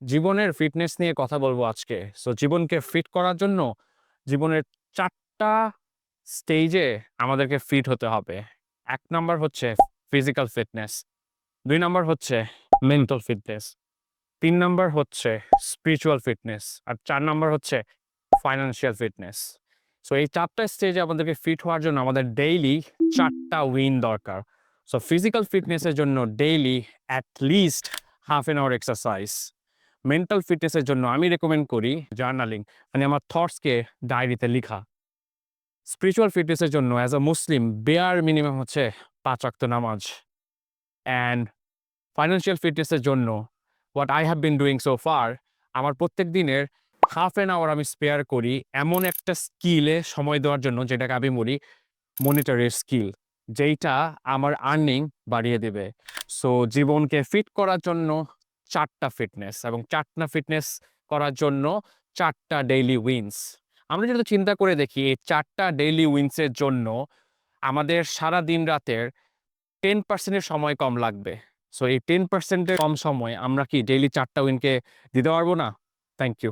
জীবনের ফিটনেস নিয়ে কথা বলবো আজকে। জীবনকে ফিট করার জন্য জীবনের ৪ টা স্টেজে আমাদেরকে ফিট হতে হবে। ১ নাম্বার হচ্ছে ফিজিক্যাল ফিটনেস, ২ নাম্বার হচ্ছে মেন্টাল ফিটনেস, ৩ নাম্বার হচ্ছে স্পিরিচুয়াল ফিটনেস, আর ৪ নাম্বার হচ্ছে ফাইন্যান্সিয়াল ফিটনেস। এই ৪ টা স্টেজে আমাদেরকে ফিট হওয়ার জন্য আমাদের ডেইলি ৪ টা উইন দরকার। ফিজিক্যাল ফিটনেসের জন্য daily at least half an hour exercise. Mental ফিটনেসের জন্য আমি রেকমেন্ড করি জার্নালিং, মানে আমার থটসকে ডায়েরিতে লিখা। স্পিরিচুয়াল ফিটনেসের জন্য as a Muslim bear minimum হচ্ছে ৫ ওয়াক্ত নামাজ। অ্যান্ড ফাইন্যান্সিয়াল ফিটনেসের জন্য what I have been doing so far, আমার প্রত্যেক দিনের হাফ অ্যান আওয়ার আমি স্পেয়ার করি এমন একটা স্কিলে সময় দেওয়ার জন্য, যেটাকে আমি বলি মনিটরি স্কিল, যেইটা আমার আর্নিং বাড়িয়ে দেবে। জীবনকে ফিট করার জন্য ৪ টা ফিটনেস, এবং ৪ টা ফিটনেস করার জন্য ৪ টা ডেইলি উইনস। আমরা যদি চিন্তা করে দেখি এই ৪ টা ডেইলি উইনসের জন্য আমাদের সারা দিন রাতের 10% এর সময় কম লাগবে। এই 10% এর কম সময় আমরা কি ডেইলি ৪ টা উইনকে দিতে পারবো না? Thank you.